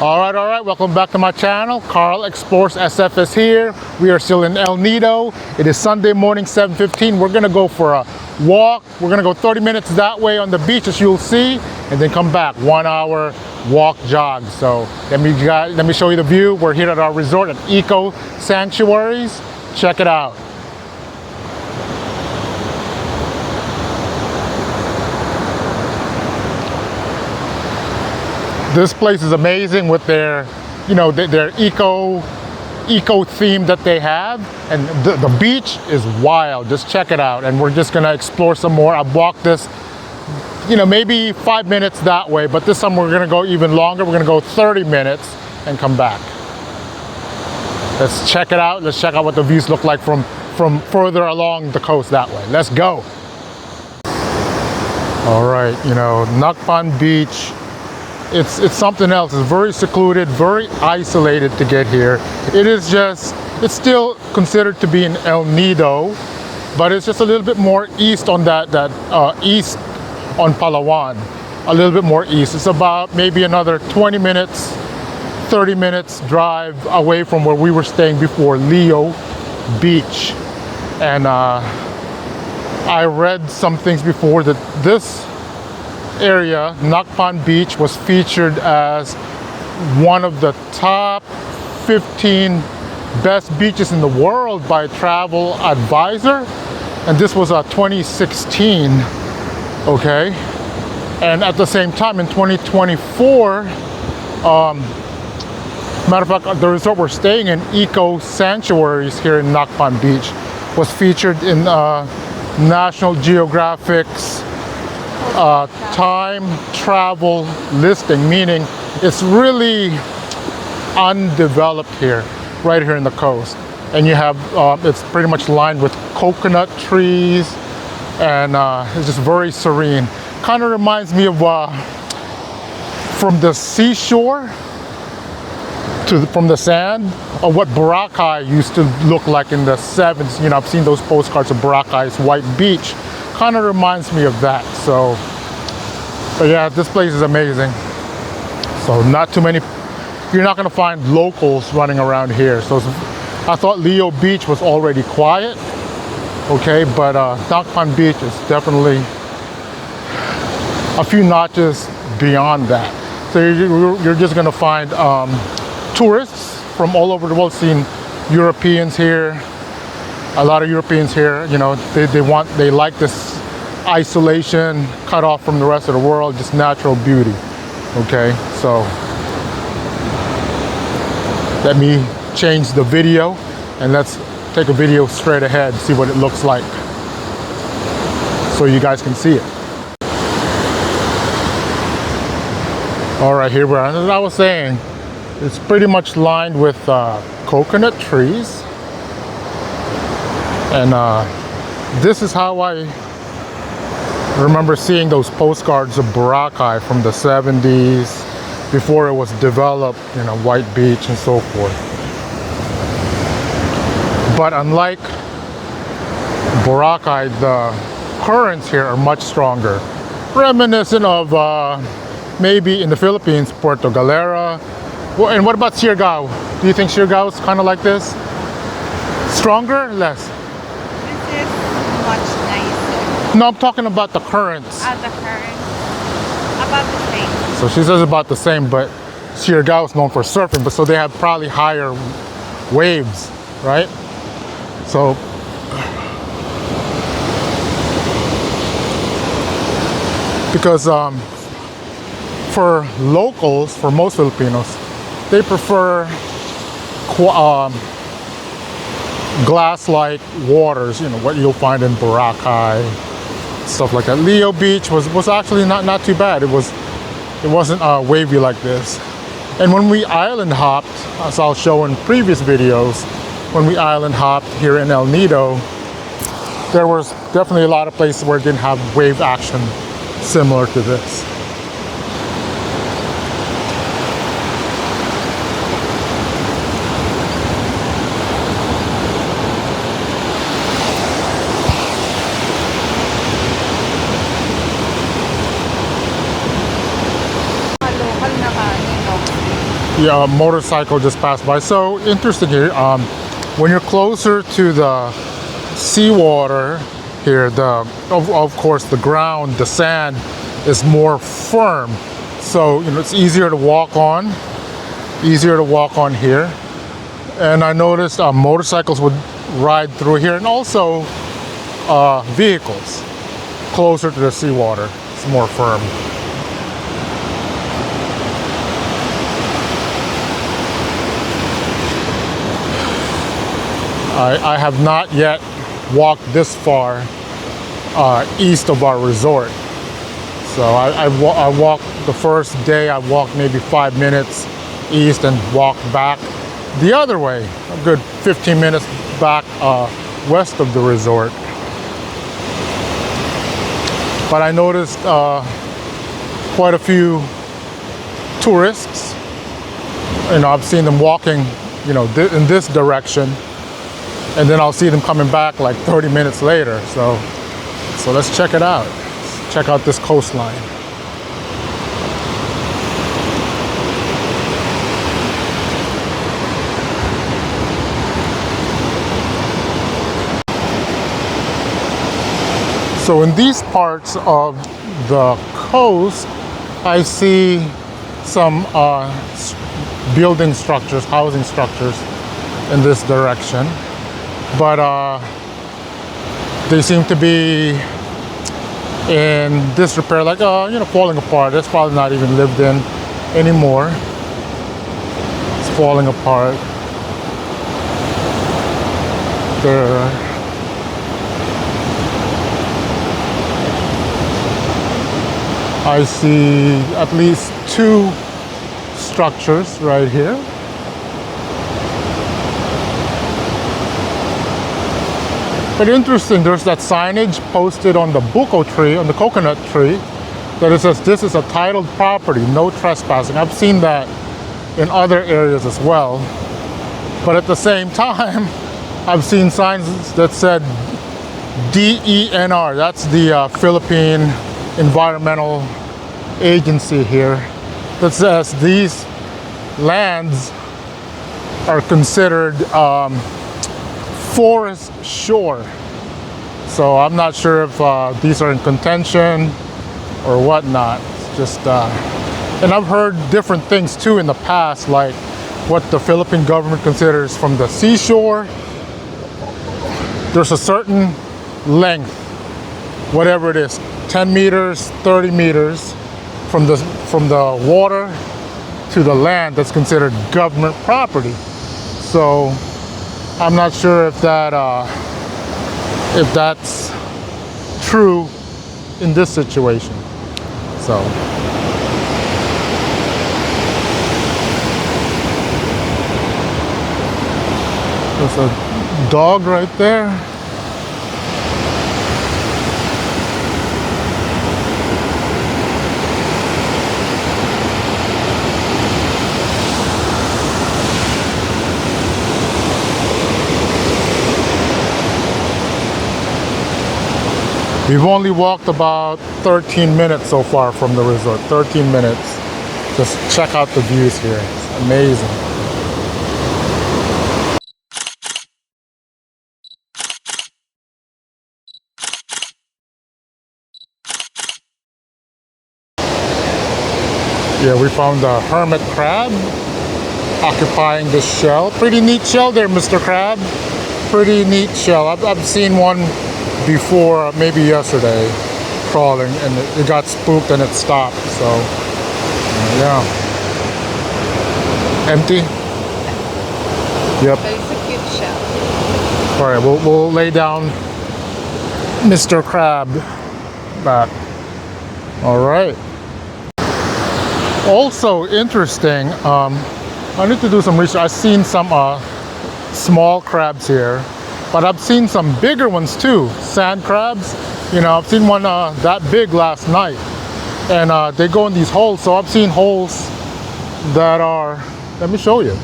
All right, welcome back to my channel. Carl Explores SF is here. We are still in El Nido. It is Sunday morning, 7:15. We're gonna go for a walk. We're gonna go 30 minutes that way on the beach, as you'll see, and then come back, 1 hour walk jog. So let me show you the view. We're here at our resort at Eco Sanctuaries. Check it out. This place is amazing with their, their eco theme that they have, and the beach is wild. Just check it out, and we're just gonna explore some more. I've walked this, maybe 5 minutes that way, but this time we're gonna go even longer. We're gonna go 30 minutes and come back. Let's check it out. Let's check out what the views look like from further along the coast that way. Let's go. All right, Nacpan Beach. It's something else. It's very secluded, very isolated to get here. It's still considered to be in El Nido, but it's just a little bit more east on east on Palawan, a little bit more east. It's about maybe another 20 minutes, 30 minutes drive away from where we were staying before, Leo Beach. And I read some things before that this area, Nacpan Beach, was featured as one of the top 15 best beaches in the world by Travel Advisor, and this was 2016. Okay, and at the same time in 2024, matter of fact, the resort we're staying in, Eco Sanctuaries here in Nacpan Beach, was featured in National Geographic's time travel listing, meaning it's really undeveloped here, right here in the coast. And you have, it's pretty much lined with coconut trees, and it's just very serene. Kind of reminds me of from the seashore from the sand, of what Boracay used to look like in the 70s. I've seen those postcards of Boracay's white beach. Kind of reminds me of that. So, but yeah, this place is amazing. So not too many, you're not gonna find locals running around here. So I thought Leo Beach was already quiet, okay, but Nacpan Beach is definitely a few notches beyond that. So you're just gonna find tourists from all over the world. Seeing Europeans here, a lot of Europeans here. They like this isolation, cut off from the rest of the world, just natural beauty. Okay, so let me change the video and let's take a video straight ahead, see what it looks like, so you guys can see it. All right, here we are. As I was saying, it's pretty much lined with coconut trees. And this is how I remember seeing those postcards of Boracay from the 70s, before it was developed, white beach and so forth. But unlike Boracay, the currents here are much stronger, reminiscent of maybe in the Philippines, Puerto Galera. Well, and what about Siargao? Do you think Siargao is kind of like this? Stronger, less? This is much nicer. No, I'm talking about the currents. The currents, about the same. So she says about the same, but Siargao is known for surfing, but so they have probably higher waves, right? So because for locals, for most Filipinos, they prefer glass-like waters, what you'll find in Boracay, stuff like that. Leo Beach was actually not too bad. It wasn't wavy like this. And when we island hopped, as I'll show in previous videos, when we island hopped here in El Nido, there was definitely a lot of places where it didn't have wave action similar to this. Yeah, a motorcycle just passed by. So interesting here. When you're closer to the seawater here, of course the ground, the sand is more firm. So it's easier to walk on. Easier to walk on here. And I noticed motorcycles would ride through here, and also vehicles closer to the seawater. It's more firm. I have not yet walked this far east of our resort. So I walked the first day, I walked maybe 5 minutes east and walked back the other way, a good 15 minutes back west of the resort. But I noticed quite a few tourists. I've seen them walking, in this direction, and then I'll see them coming back like 30 minutes later. So let's check it out. Let's check out this coastline. So in these parts of the coast, I see some building structures, housing structures in this direction. But they seem to be in disrepair, like falling apart. It's probably not even lived in anymore. It's falling apart. I see at least 2 structures right here. But interesting, there's that signage posted on the buko tree, on the coconut tree, that it says this is a titled property, no trespassing. I've seen that in other areas as well. But at the same time, I've seen signs that said DENR, that's the Philippine Environmental Agency here, that says these lands are considered forest shore. So I'm not sure if these are in contention or whatnot. It's just, and I've heard different things too in the past, like what the Philippine government considers from the seashore. There's a certain length, whatever it is, 10 meters, 30 meters from the water to the land that's considered government property. So I'm not sure if that's true in this situation. So there's a dog right there. We've only walked about 13 minutes so far from the resort. 13 minutes. Just check out the views here. It's amazing. Yeah, we found a hermit crab occupying this shell. Pretty neat shell there, Mr. Crab. Pretty neat shell. I've seen one before, maybe yesterday, crawling, and it got spooked and it stopped. So yeah, empty. Yep. But it's a cute shell. All right, we'll lay down Mr. Crab back. All right. Also interesting, I need to do some research. I've seen some small crabs here, but I've seen some bigger ones too, sand crabs. I've seen one that big last night, and they go in these holes. So I've seen holes that are, let me show you,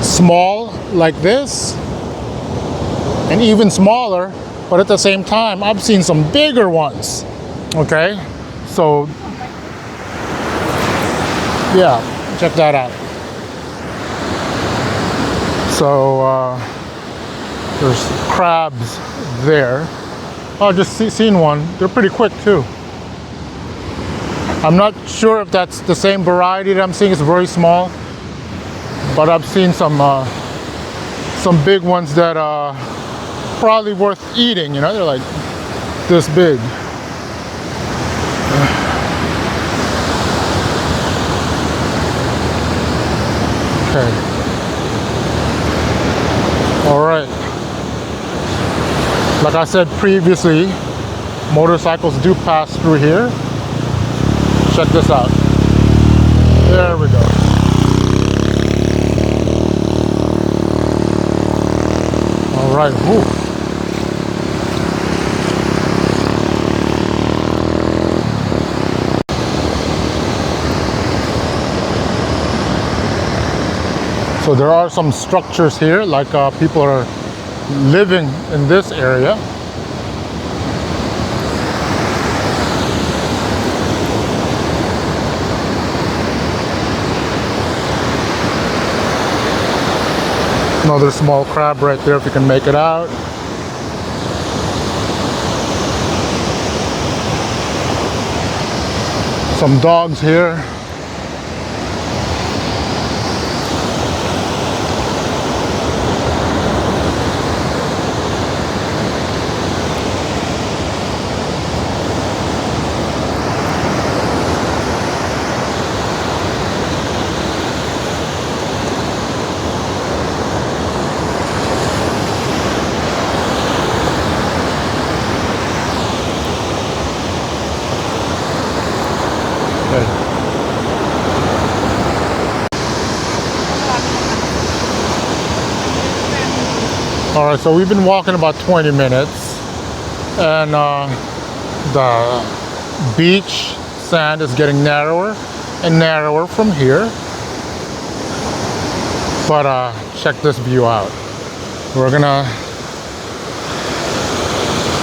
small like this, and even smaller, but at the same time, I've seen some bigger ones, okay? So Yeah, check that out. So there's crabs there. Oh, just seen one. They're pretty quick too. I'm not sure if that's the same variety that I'm seeing. It's very small, but I've seen some big ones that are probably worth eating. You know, they're like this big. Okay. All right. Like I said previously, motorcycles do pass through here. Check this out. There we go. All right. Whew. So there are some structures here, like people are living in this area. Another small crab right there if you can make it out. Some dogs here. All right, so we've been walking about 20 minutes, and the beach sand is getting narrower and narrower from here. But check this view out. We're gonna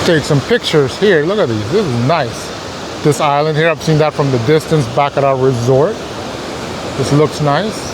take some pictures here. Look at these. This is nice. This island here, I've seen that from the distance back at our resort. This looks nice.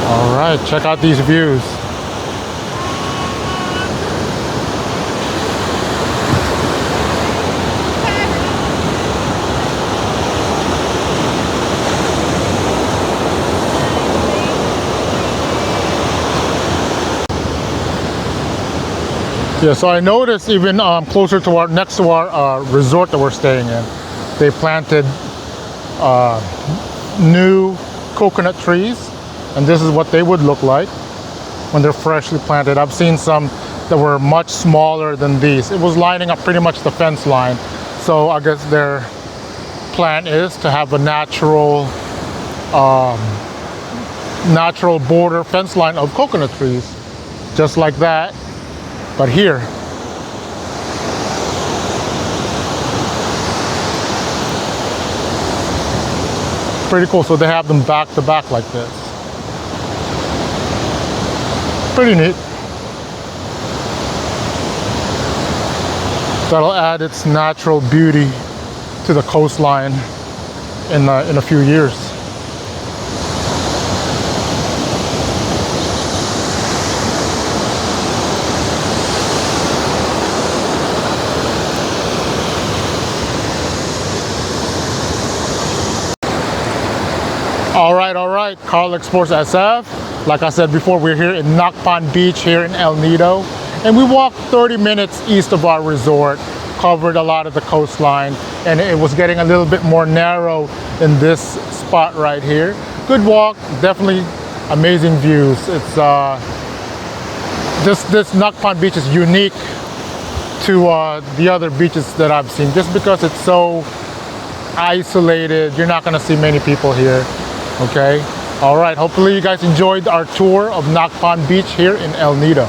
All right, check out these views. Yeah, so I noticed even closer to our next to our resort that we're staying in, they planted new coconut trees, and this is what they would look like when they're freshly planted. I've seen some that were much smaller than these. It was lining up pretty much the fence line, so I guess their plan is to have a natural border fence line of coconut trees, just like that. But here, pretty cool. So they have them back to back like this. Pretty neat. That'll add its natural beauty to the coastline in a few years. All right, Carl Explores SF. Like I said before, we're here in Nacpan Beach here in El Nido, and we walked 30 minutes east of our resort, covered a lot of the coastline, and it was getting a little bit more narrow in this spot right here. Good walk, definitely amazing views. It's this Nacpan Beach is unique to the other beaches that I've seen, just because it's so isolated. You're not going to see many people here. Okay, all right, hopefully you guys enjoyed our tour of Nacpan Beach here in El Nido.